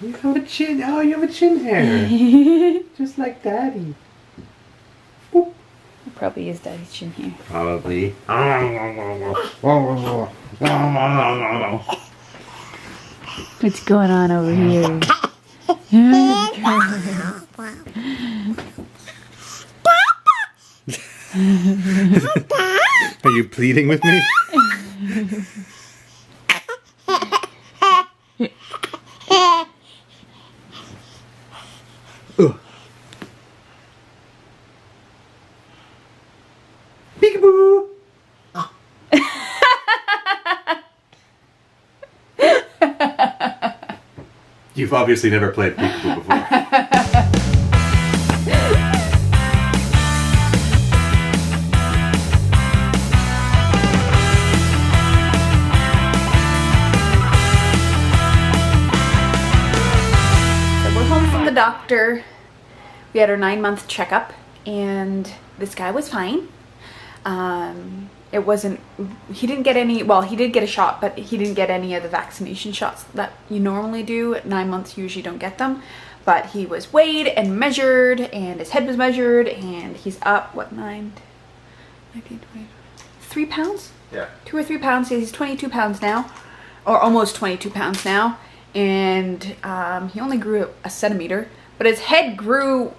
You have a chin. Oh, you have a chin hair. Just like Daddy. Boop. I'll probably use Daddy's chin hair. Probably. What's going on over here? Are you pleading with me? Peekaboo! You've obviously never played peekaboo before. The doctor, we had our 9-month checkup, and this guy was fine. It wasn't, he didn't get any, well, he did get a shot, but he didn't get any of the vaccination shots that you normally do. At 9 months, you usually don't get them. But he was weighed and measured, and his head was measured, and he's up, what, 19, 20, 3 pounds? Yeah. 2 or 3 pounds. He's 22 pounds now, or almost 22 pounds now. And he only grew a centimeter, but his head grew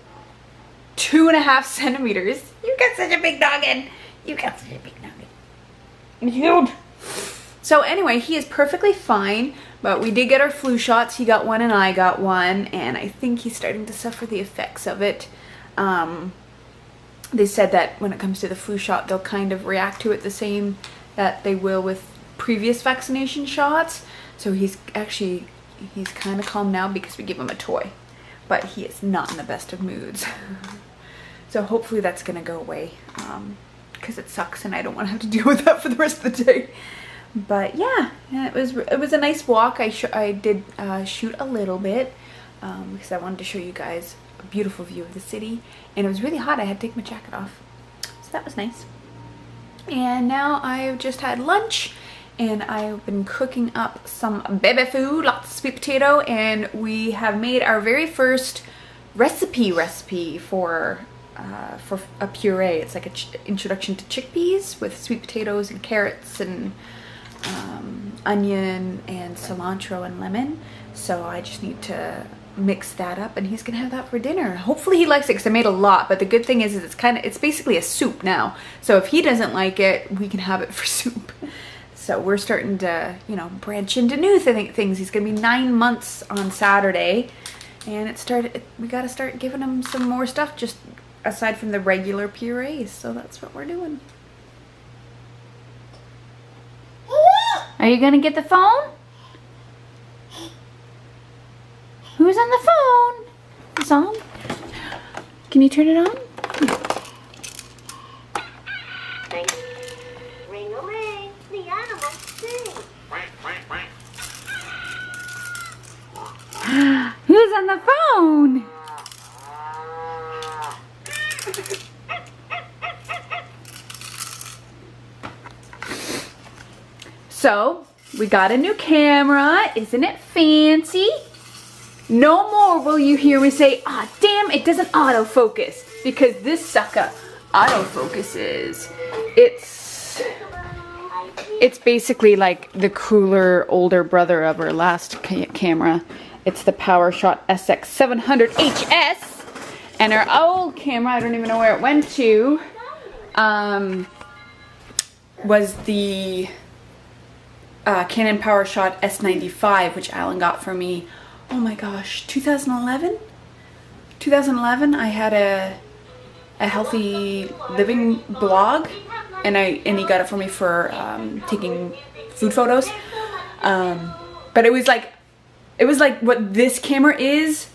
2.5 centimeters. You got such a big noggin. You got such a big noggin. It's huge. So anyway, he is perfectly fine, but we did get our flu shots. He got one and I got one, and I think he's starting to suffer the effects of it. They said that when it comes to the flu shot, they'll kind of react to it the same that they will with previous vaccination shots. So he's kind of calm now because we give him a toy, but he is not in the best of moods. So hopefully that's gonna go away, because it sucks and I don't want to have to deal with that for the rest of the day. But yeah, it was a nice walk. I did shoot a little bit because I wanted to show you guys a beautiful view of the city, and it was really hot. I had to take my jacket off, so that was nice. And now I've just had lunch, and I've been cooking up some baby food, lots of sweet potato, and we have made our very first recipe for a puree. It's like an introduction to chickpeas with sweet potatoes and carrots and onion and cilantro and lemon. So I just need to mix that up, and he's gonna have that for dinner. Hopefully he likes it, because I made a lot, but the good thing is it's basically a soup now. So if he doesn't like it, we can have it for soup. So we're starting to, you know, branch into new things. He's gonna be 9 months on Saturday, and we gotta start giving him some more stuff, just aside from the regular purees. So that's what we're doing. Are you gonna get the phone? Who's on the phone? It's on. Can you turn it on? Ring-a-ling, the animals sing. Who's on the phone? So, we got a new camera. Isn't it fancy? No more will you hear me say, ah, damn, it doesn't autofocus. Because this sucker autofocuses. It's basically like the cooler, older brother of our last camera. It's the Powershot SX700 HS. And our old camera, I don't even know where it went to, was the Canon Powershot S95, which Alan got for me, oh my gosh, 2011? 2011, I had a healthy living blog, and he got it for me for taking food photos. But it was like what this camera is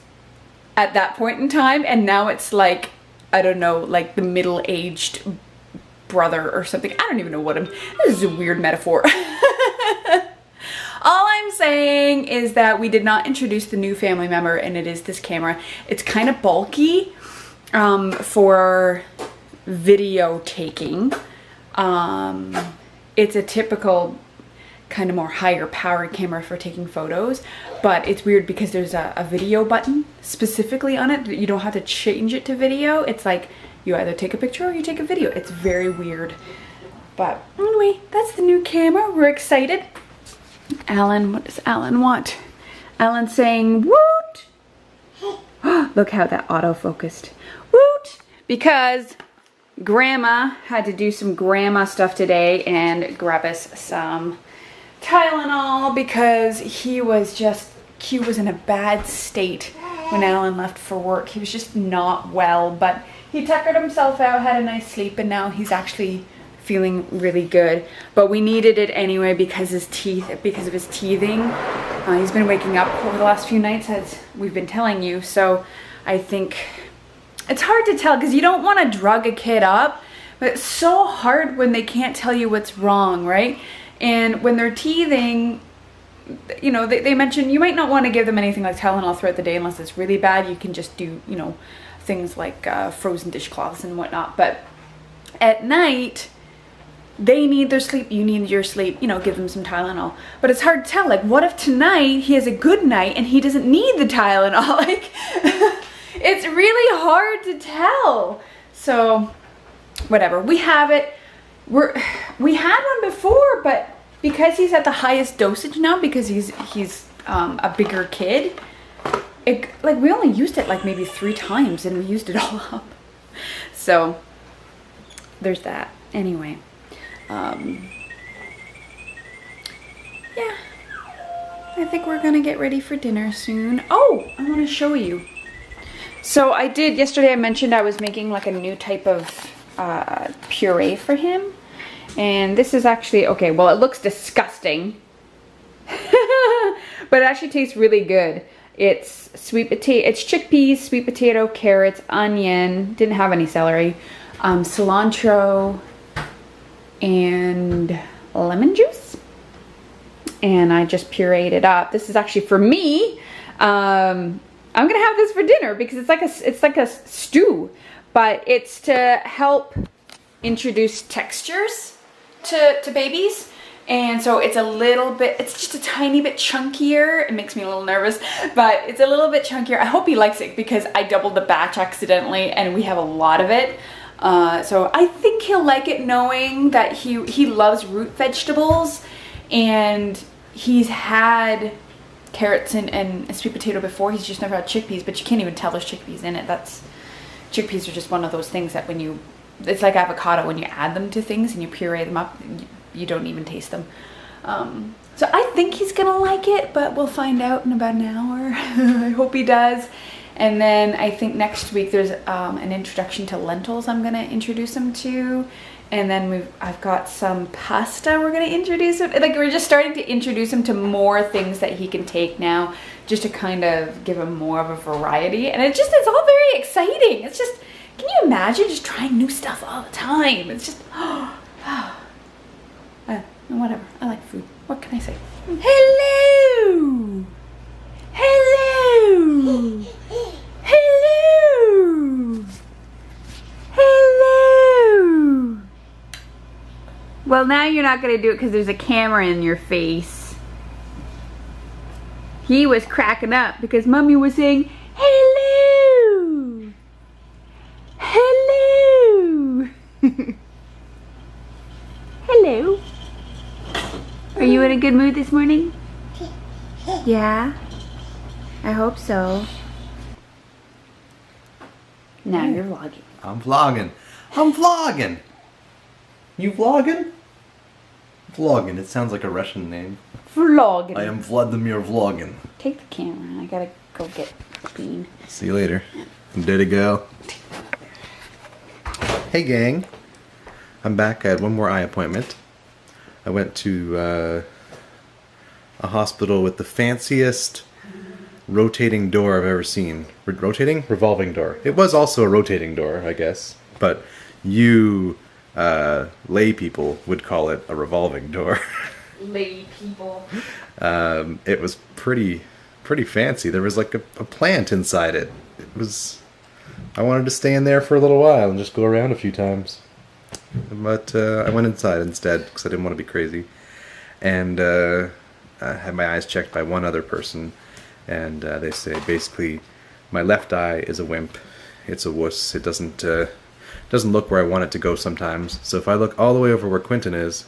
at that point in time, and now it's like, I don't know, like the middle-aged brother or something. I don't even know what this is a weird metaphor. All I'm saying is that we did not introduce the new family member, and it is this camera. It's kind of bulky for video taking. It's a typical kind of more higher powered camera for taking photos, but it's weird because there's a video button specifically on it. You don't have to change it to video. It's like you either take a picture or you take a video. It's very weird. But anyway, that's the new camera. We're excited. Alan, what does Alan want? Alan's saying, woot! Look how that auto-focused. Woot! Because Grandma had to do some grandma stuff today and grab us some Tylenol because he was in a bad state when Alan left for work. He was just not well, but he tuckered himself out, had a nice sleep, and now he's actually feeling really good. But we needed it anyway because of his teething. He's been waking up over the last few nights, as we've been telling you. So I think it's hard to tell because you don't want to drug a kid up, but it's so hard when they can't tell you what's wrong, right? And when they're teething, you know, they mentioned you might not want to give them anything like Tylenol throughout the day unless it's really bad. You can just do, you know, things like frozen dishcloths and whatnot. But at night, they need their sleep, you need your sleep, you know, give them some Tylenol. But it's hard to tell, like, what if tonight he has a good night and he doesn't need the Tylenol? Like, it's really hard to tell. So, whatever, we have it. We had one before, but because he's at the highest dosage now, because he's a bigger kid, like we only used it like maybe 3 times and we used it all up. So there's that. Anyway, yeah, I think we're gonna get ready for dinner soon. Oh, I want to show you. So I did yesterday. I mentioned I was making like a new type of puree for him. And this is actually, okay, well, it looks disgusting, but it actually tastes really good. It's sweet potato, it's chickpeas, sweet potato, carrots, onion, didn't have any celery, cilantro, and lemon juice. And I just pureed it up. This is actually for me. I'm gonna have this for dinner because it's like a stew, but it's to help introduce textures to babies. And so it's a little bit, it's just a tiny bit chunkier. It makes me a little nervous, but it's a little bit chunkier. I hope he likes it because I doubled the batch accidentally and we have a lot of it. So I think he'll like it, knowing that he loves root vegetables, and he's had carrots and sweet potato before. He's just never had chickpeas, but you can't even tell there's chickpeas in it. Chickpeas are just one of those things that when you, it's like avocado, when you add them to things and you puree them up, you don't even taste them. So I think he's gonna like it, but we'll find out in about an hour. I hope he does. And then I think next week there's an introduction to lentils I'm gonna introduce him to. And then I've got some pasta we're gonna introduce him. Like, we're just starting to introduce him to more things that he can take now, just to kind of give him more of a variety. And it's all very exciting. It's just, can you imagine just trying new stuff all the time? It's just, whatever. I like food. What can I say? Hello! Hello! Hello! Hello! Well, now you're not gonna do it because there's a camera in your face. He was cracking up because Mommy was saying, hello! Hello! Hello. Are you in a good mood this morning? Yeah? I hope so. Now you're vlogging. I'm vlogging. I'm vlogging. You vlogging? Vlogging. It sounds like a Russian name. Vlogging. I am Vladimir Vlogging. Take the camera. I gotta go get Bean. See you later. There to go. Hey gang. I'm back. I had one more eye appointment. I went to a hospital with the fanciest rotating door I've ever seen. Rotating? Revolving door. It was also a rotating door, I guess. But you lay people would call it a revolving door. Lay people. It was pretty fancy. There was like a plant inside it. I wanted to stay in there for a little while and just go around a few times. But I went inside instead because I didn't want to be crazy. and I had my eyes checked by one other person, and they say basically my left eye is a wimp. It's a wuss. It doesn't look where I want it to go sometimes. So if I look all the way over where Quentin is,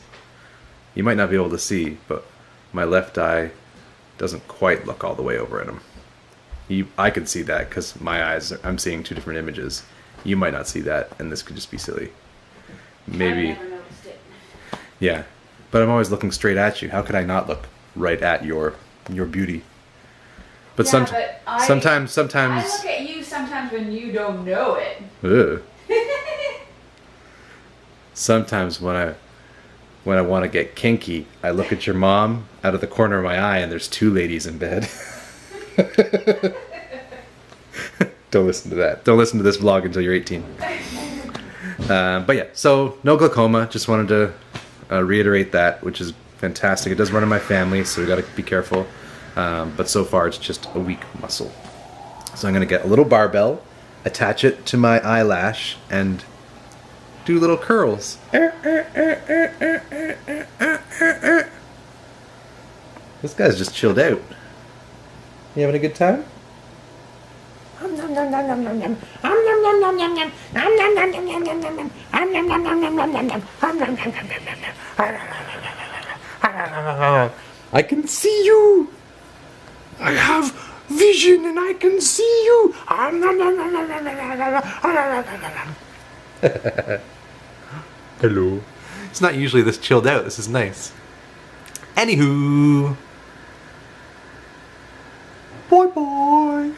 you might not be able to see, but my left eye doesn't quite look all the way over at him. I can see that because my eyes, I'm seeing two different images. You might not see that, and this could just be silly. Maybe. I never noticed it. Yeah, but I'm always looking straight at you. How could I not look right at your beauty? But, Yeah, sometimes. I look at you sometimes when you don't know it. Ugh. Sometimes when I want to get kinky, I look at your mom out of the corner of my eye, and there's two ladies in bed. Don't listen to that. Don't listen to this vlog until you're 18. But yeah, so no glaucoma. Just wanted to reiterate that, which is fantastic. It does run in my family, so we got to be careful. But so far, it's just a weak muscle. So I'm going to get a little barbell, attach it to my eyelash, and do little curls. This guy's just chilled out. You having a good time? I can see you. I have vision and I can see you. Hello. It's not usually this chilled out. This is nice. Anywho. Bye bye.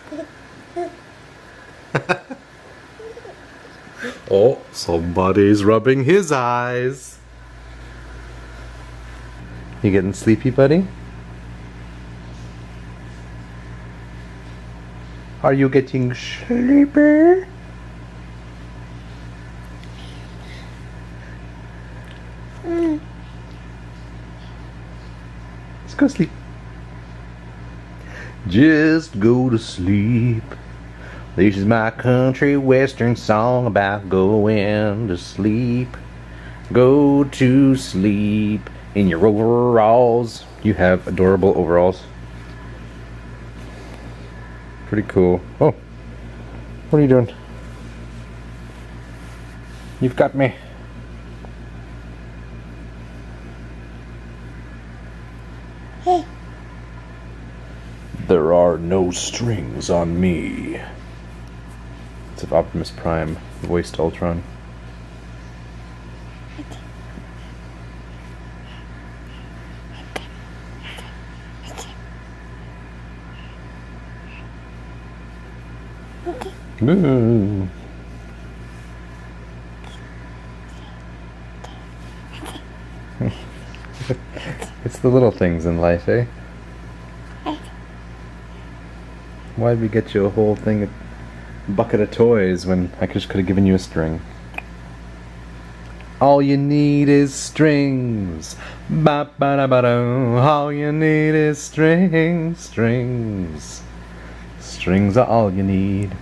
Oh, somebody's rubbing his eyes. You getting sleepy, buddy? Are you getting sleepy? Let's go sleep. Just go to sleep. This is my country western song about going to sleep. Go to sleep in your overalls. You have adorable overalls. Pretty cool. Oh, what are you doing? You've got me. Hey. There are no strings on me. It's of Optimus Prime, voiced Ultron. Moo. It's the little things in life, eh? Why'd we get you a whole thing, a bucket of toys, when I just could have given you a string? All you need is strings. Ba ba da ba da. All you need is strings, strings. Strings are all you need.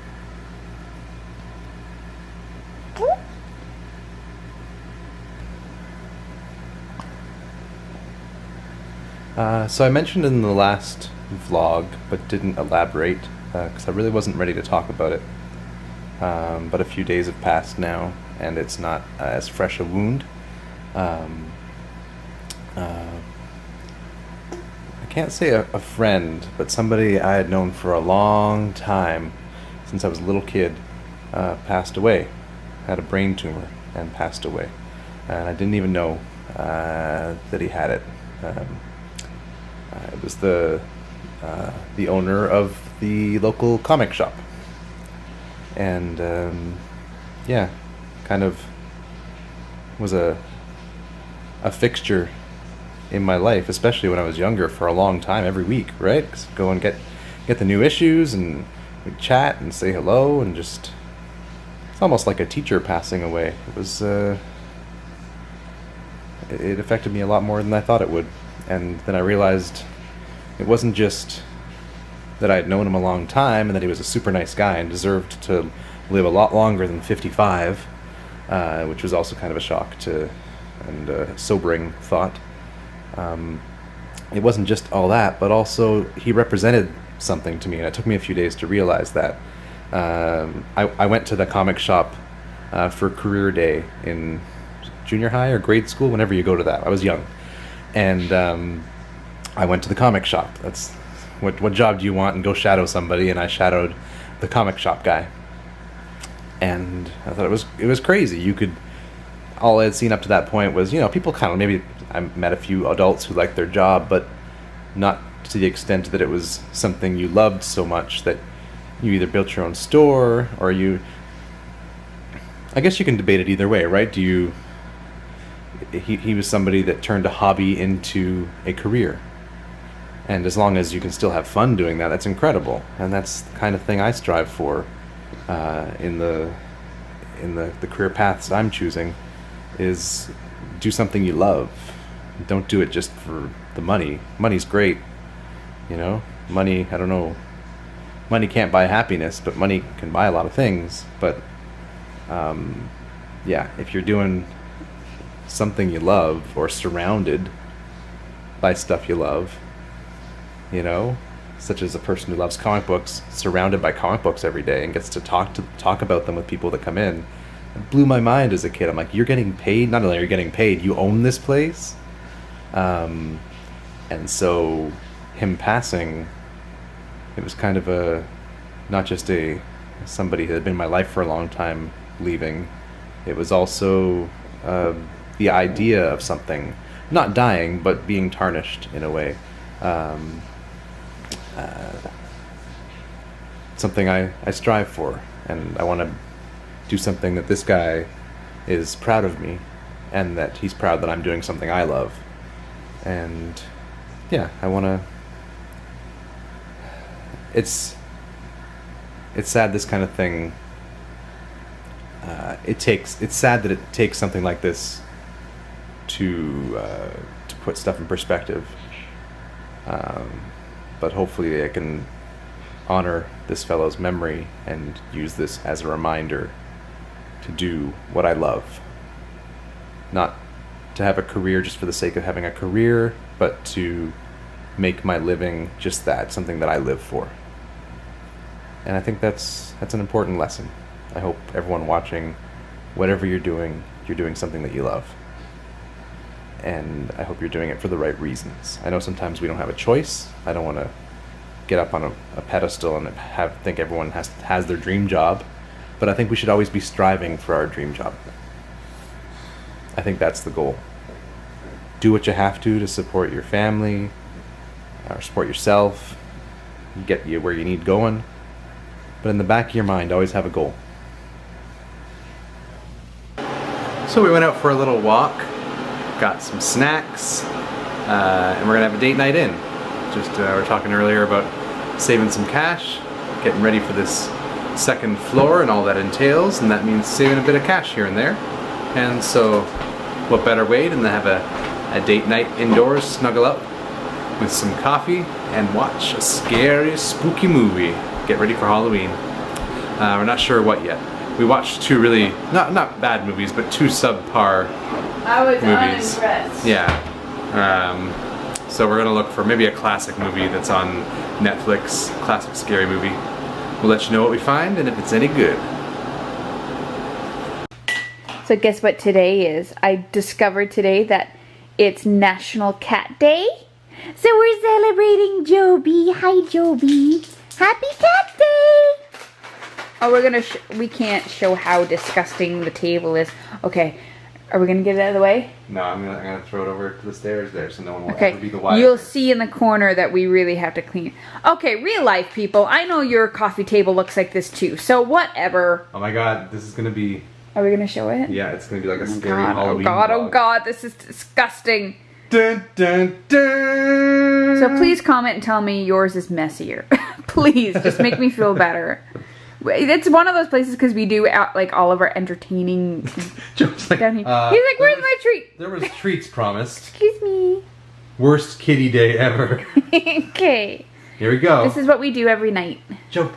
So I mentioned in the last vlog, but didn't elaborate, because I really wasn't ready to talk about it. But a few days have passed now, and it's not as fresh a wound. I can't say a friend, but somebody I had known for a long time, since I was a little kid, passed away. Had a brain tumor and passed away. And I didn't even know that he had it. It was the owner of the local comic shop, and yeah, kind of was a fixture in my life, especially when I was younger, for a long time, every week, right? 'Cause go and get the new issues, and we'd chat and say hello, and just, it's almost like a teacher passing away. It was it affected me a lot more than I thought it would. And then I realized it wasn't just that I had known him a long time and that he was a super nice guy and deserved to live a lot longer than 55, which was also kind of a shock to, and a sobering thought. it wasn't just all that, but also he represented something to me, and it took me a few days to realize that. I went to the comic shop for career day in junior high or grade school, whenever you go to that. I was young, and I went to the comic shop. That's what job do you want? And go shadow somebody, and I shadowed the comic shop guy. And I thought it was crazy. All I had seen up to that point was, people kind of, maybe I met a few adults who liked their job, but not to the extent that it was something you loved so much that you either built your own store or I guess you can debate it either way, right? He was somebody that turned a hobby into a career. And as long as you can still have fun doing that, that's incredible. And that's the kind of thing I strive for in the career paths I'm choosing, is do something you love. Don't do it just for the money. Money's great, Money, I don't know. Money can't buy happiness, but money can buy a lot of things. But if you're doing something you love or surrounded by stuff you love, such as a person who loves comic books, surrounded by comic books every day and gets to talk about them with people that come in. It blew my mind as a kid. I'm like, you're getting paid? Not only are you getting paid, you own this place? And so him passing, it was kind of not just somebody that had been in my life for a long time leaving. It was also the idea of something, not dying, but being tarnished in a way. Something I strive for, and I want to do something that this guy is proud of me, and that he's proud that I'm doing something I love. And I want to. It's sad, this kind of thing. It's sad that it takes something like this to put stuff in perspective. But hopefully I can honor this fellow's memory and use this as a reminder to do what I love. Not to have a career just for the sake of having a career, but to make my living just that, something that I live for. And I think that's an important lesson. I hope everyone watching, whatever you're doing something that you love. And I hope you're doing it for the right reasons. I know sometimes we don't have a choice. I don't want to get up on a pedestal and think everyone has their dream job, but I think we should always be striving for our dream job. I think that's the goal. Do what you have to support your family, or support yourself, get you where you need going, but in the back of your mind, always have a goal. So we went out for a little walk, got some snacks, and we're gonna have a date night in. Just we were talking earlier about saving some cash, getting ready for this second floor and all that entails, and that means saving a bit of cash here and there. And so what better way than to have a date night indoors, snuggle up with some coffee and watch a scary, spooky movie. Get ready for Halloween. We're not sure what yet. We watched two really, not bad movies, but two subpar movies. Unimpressed. Yeah. So we're gonna look for maybe a classic movie that's on Netflix, classic scary movie. We'll let you know what we find and if it's any good. So guess what today is? I discovered today that it's National Cat Day. So we're celebrating Joby. Hi, Joby. Happy Cat Day. Oh, we're gonna. We can't show how disgusting the table is. Okay, are we gonna get it out of the way? No, I'm gonna throw it over to the stairs there, so no one will ever be the wiser. You'll see in the corner that we really have to clean. Okay, real life people. I know your coffee table looks like this too. So whatever. Oh my God, this is gonna be. Are we gonna show it? Yeah, it's gonna be like a scary God, Halloween. Oh God! vlog. Oh God! This is disgusting. Dun, dun, dun. So please comment and tell me yours is messier. Please, just make me feel better. It's one of those places because we do like all of our entertaining Joe's like, down here. He's like, "Where's my treat?" There was treats promised. Excuse me. Worst kitty day ever. Okay. Here we go. This is what we do every night. Joe.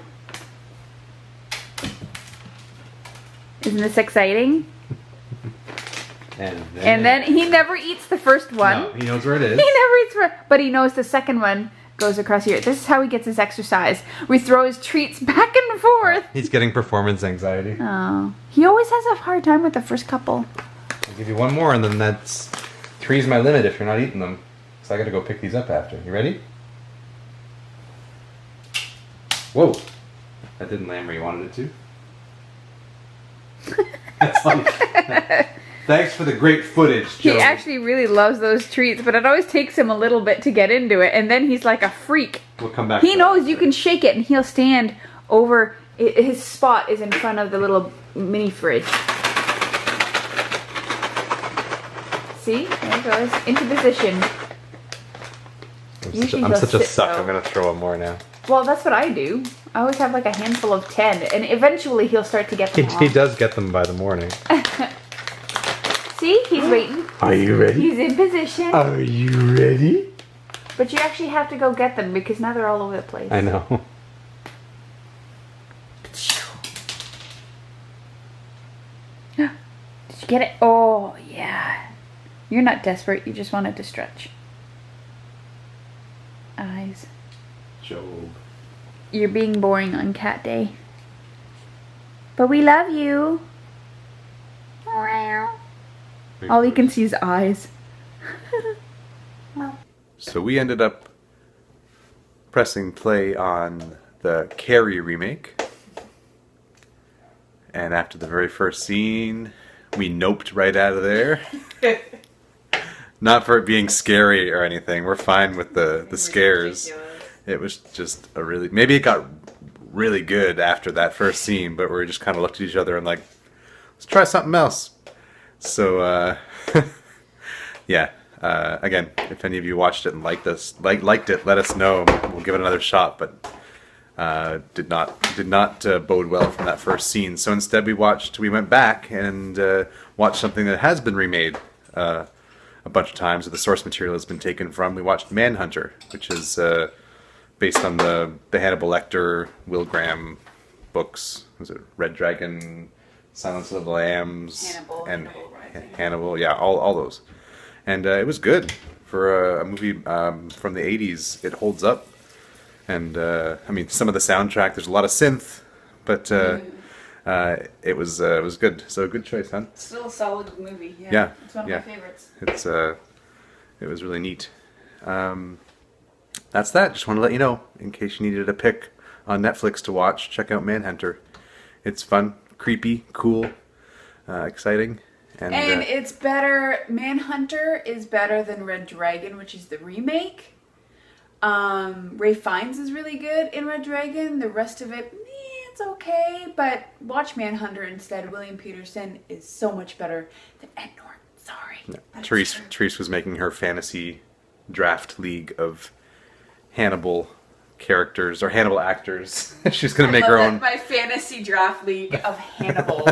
Isn't this exciting? And then he never eats the first one. No, he knows where it is. He never eats but he knows the second one goes across here. This is how he gets his exercise. We throw his treats back and forth. He's getting performance anxiety. Oh. He always has a hard time with the first couple. I'll give you one more, and then that's 3's my limit if you're not eating them. So I gotta go pick these up after. You ready? Whoa! That didn't land where you wanted it to. That's funny. Thanks for the great footage, Joe. He actually really loves those treats, but it always takes him a little bit to get into it, and then he's like a freak. We'll come back. He knows you can shake it, and he'll stand over. His spot is in front of the little mini fridge. See? There it goes. Into position. I'm such a suck. I'm gonna throw one more now. Well, that's what I do. I always have like a handful of 10, and eventually he'll start to get them all. He does get them by the morning. See? He's waiting. Are you ready? He's in position. Are you ready? But you actually have to go get them because now they're all over the place. I know. Did you get it? Oh, yeah. You're not desperate. You just wanted to stretch. Eyes. Job. You're being boring on cat day. But we love you. All you can see is eyes. So we ended up pressing play on the Carrie remake. And after the very first scene, we noped right out of there. Not for it being scary or anything. We're fine with the scares. Ridiculous. It was just a really... Maybe it got really good after that first scene, but we just kind of looked at each other and like, let's try something else. So, yeah. Again, if any of you watched it and liked it, let us know. We'll give it another shot, but did not bode well from that first scene. So instead we went back and watched something that has been remade a bunch of times, that the source material has been taken from. We watched Manhunter, which is based on the Hannibal Lecter, Will Graham books. Was it Red Dragon, Silence of the Lambs, and Hannibal? Yeah, all those. And it was good for a movie from the 80s. It holds up. And, I mean, some of the soundtrack, there's a lot of synth, but it was good. So, good choice, huh? Still a solid movie. Yeah. Yeah. It's one of my favorites. It was really neat. That's that. Just want to let you know, in case you needed a pick on Netflix to watch, check out Manhunter. It's fun, creepy, cool, exciting. And it's better. Manhunter is better than Red Dragon, which is the remake. Ray Fiennes is really good in Red Dragon. The rest of it, it's okay. But watch Manhunter instead. William Peterson is so much better than Ed Norton. Sorry. yeah. Therese was making her fantasy draft league of Hannibal characters or Hannibal actors. She's gonna make her own. My fantasy draft league of Hannibal.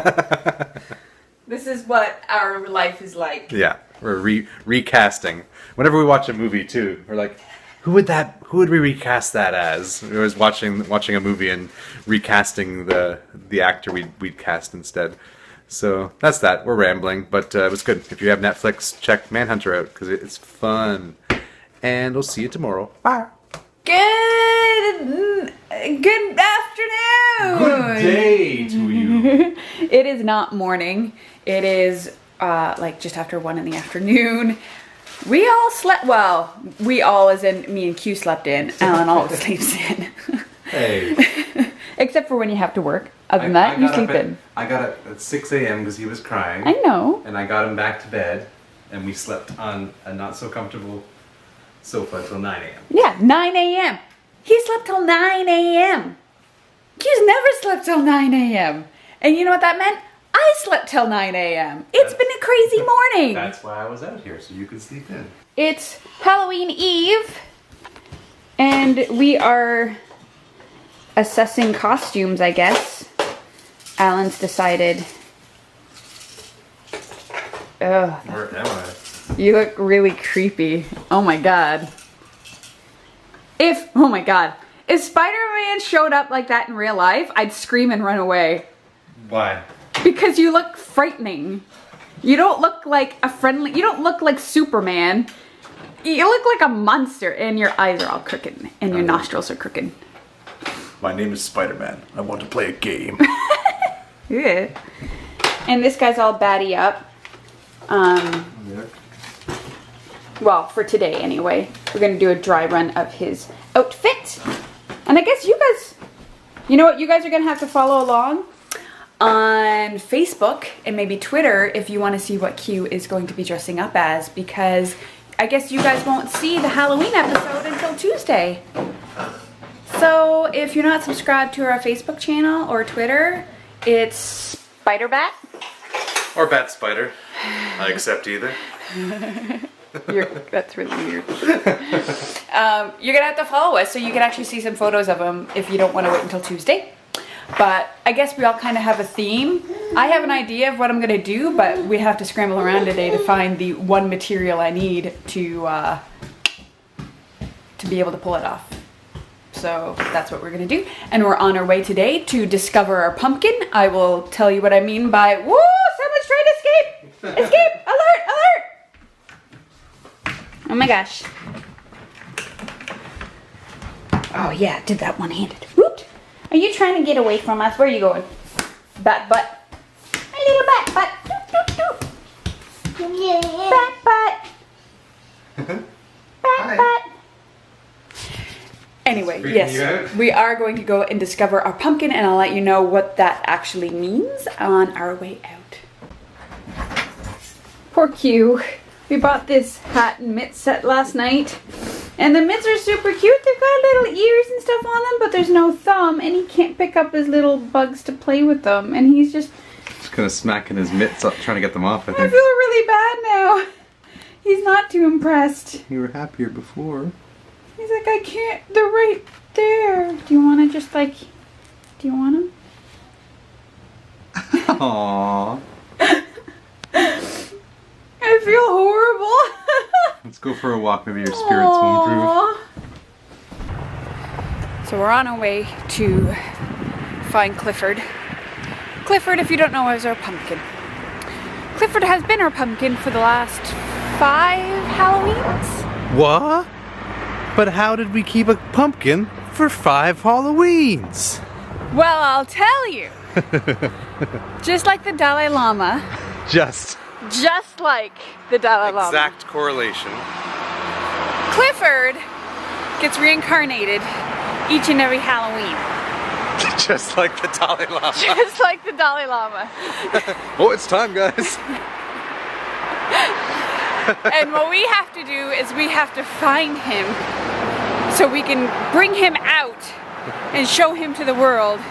This is what our life is like. Yeah, we're recasting. Whenever we watch a movie, too, we're like, who would we recast that as? We was watching a movie and recasting the actor we'd cast instead. So that's that. We're rambling, but it was good. If you have Netflix, check Manhunter out because it's fun. And we'll see you tomorrow. Bye. Good afternoon. Good day to you. It is not morning. It is like just after 1 in the afternoon. We all slept. Well, we all, as in me and Q, slept in. Alan always sleeps in. Hey. Except for when you have to work. Other than that, you sleep in. I got up at 6 a.m. because he was crying. I know. And I got him back to bed, and we slept on a not so comfortable sofa till 9 a.m. Yeah, 9 a.m. He slept till 9 a.m. Q's never slept till 9 a.m. And you know what that meant? I slept till 9 a.m. It's been a crazy morning. That's why I was out here, so you could sleep in. It's Halloween Eve, and we are assessing costumes, I guess. Alan's decided. Ugh. Where am I? You look really creepy. Oh my god. If Spider-Man showed up like that in real life, I'd scream and run away. Why? Because you look frightening. You don't look like a friendly, you don't look like Superman. You look like a monster, and your eyes are all crooked, and your nostrils are crooked. My name is Spider-Man. I want to play a game. Yeah. And this guy's all batty up. Well, for today anyway. We're gonna do a dry run of his outfit. And I guess you guys, you know what, you guys are gonna have to follow along on Facebook and maybe Twitter if you want to see what Q is going to be dressing up as, because I guess you guys won't see the Halloween episode until Tuesday. So if you're not subscribed to our Facebook channel or Twitter, it's Spider-Bat. Or Bat Spider. I accept either. That's really weird. You're gonna have to follow us so you can actually see some photos of him if you don't want to wait until Tuesday. But I guess we all kind of have a theme. I have an idea of what I'm gonna do, but we have to scramble around today to find the one material I need to be able to pull it off. So that's what we're gonna do. And we're on our way today to discover our pumpkin. I will tell you what I mean by, woo, someone's trying to escape! Escape! Alert! Alert! Oh my gosh. Oh yeah, did that one-handed. Whoop! Are you trying to get away from us? Where are you going? Bat butt. My little bat butt. Doop, doop, doop. Bat butt. Bat butt. Anyway, yes, we are going to go and discover our pumpkin, and I'll let you know what that actually means on our way out. Poor Q. We bought this hat and mitt set last night, and the mitts are super cute. They've got little ears and stuff on them, but there's no thumb, and he can't pick up his little bugs to play with them, and he's just kind of smacking his mitts up, trying to get them off, I I think. feel really bad now. He's not too impressed. You were happier before. He's like, I can't, they're right there. Do you want to just like, do you want them? Aww. I feel horrible. Let's go for a walk. Maybe your spirits will improve. So we're on our way to find Clifford. Clifford, if you don't know, is our pumpkin. Clifford has been our pumpkin for the last 5 Halloweens. What? But how did we keep a pumpkin for 5 Halloweens? Well, I'll tell you. Just like the Dalai Lama. Just like the Dalai Lama. exact correlation. Clifford gets reincarnated each and every Halloween. Just like the Dalai Lama. Just like the Dalai Lama. Oh, it's time, guys. And what we have to do is we have to find him so we can bring him out and show him to the world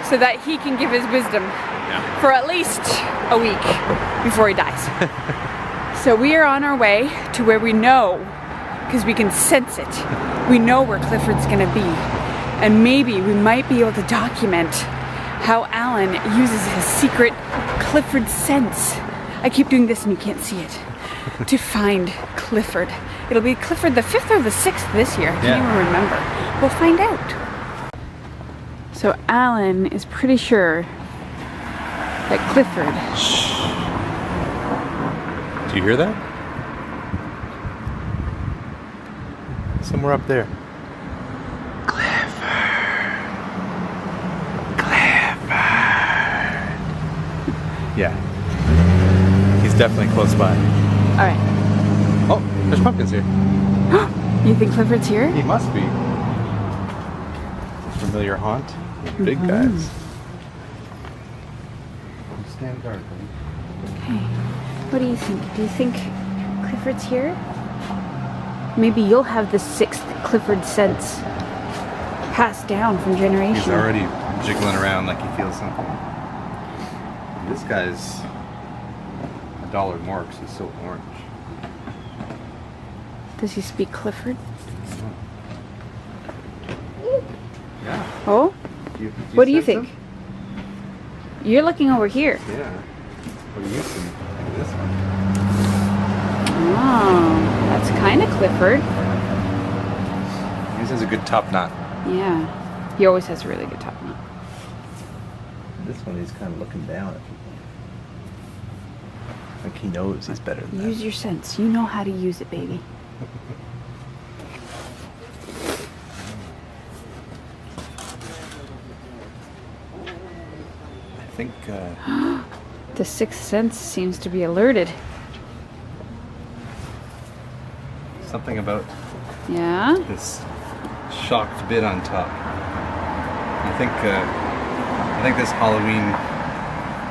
so that he can give his wisdom for at least a week before he dies. So we are on our way to where we know, because we can sense it, we know where Clifford's gonna be. And maybe we might be able to document how Alan uses his secret Clifford sense. I keep doing this and you can't see it. To find Clifford. It'll be Clifford the 5th or the 6th this year. I can't even remember. We'll find out. So Alan is pretty sure that Clifford... Shh. Do you hear that? Somewhere up there. Yeah. He's definitely close by. Alright. Oh, there's pumpkins here. You think Clifford's here? He must be. A familiar haunt. Big guys. Stand guard, buddy. Okay. What do you think? Do you think Clifford's here? Maybe you'll have the 6th Clifford sense passed down from generation. He's already jiggling around like he feels something. This guy's $1 more because he's so orange. Does he speak Clifford? Yeah. Oh? What do you think? Him? You're looking over here. Yeah. What do you think? This one. Oh, that's kind of Clifford. He has a good top knot. Yeah. He always has a really good top knot. This one he's kind of looking down at Like he knows he's better than Use your sense. You know how to use it, baby. I think The sixth sense seems to be alerted. something about Yeah? this shocked bit on top. I think this Halloween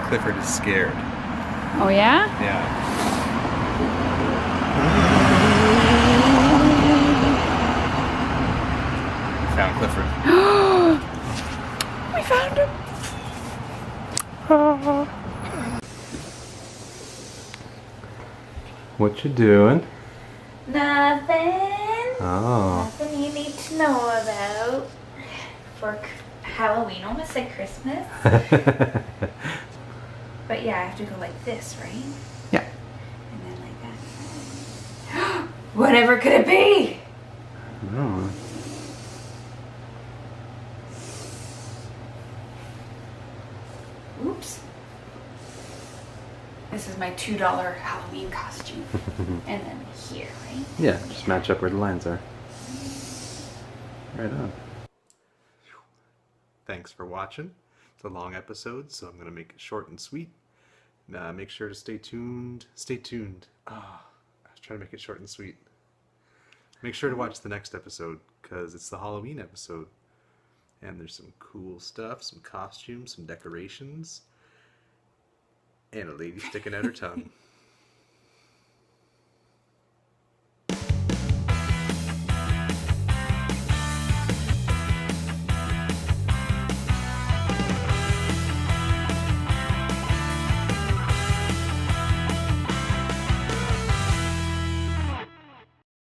Clifford is scared. Oh, yeah? Yeah. Found Clifford. We found him. What you doing? Nothing. Oh. Nothing you need to know about for Halloween. Almost like Christmas. But yeah, I have to go like this, right? Yeah. And then like that. Whatever could it be? No. Oops. This is my $2 Halloween costume. And then here, right? Yeah, just match up where the lines are. Right on. Thanks for watching. It's a long episode, so I'm going to make it short and sweet. Make sure to stay tuned. Stay tuned. I was trying to make it short and sweet. Make sure to watch the next episode, because it's the Halloween episode. And there's some cool stuff, some costumes, some decorations, and a lady sticking out her tongue.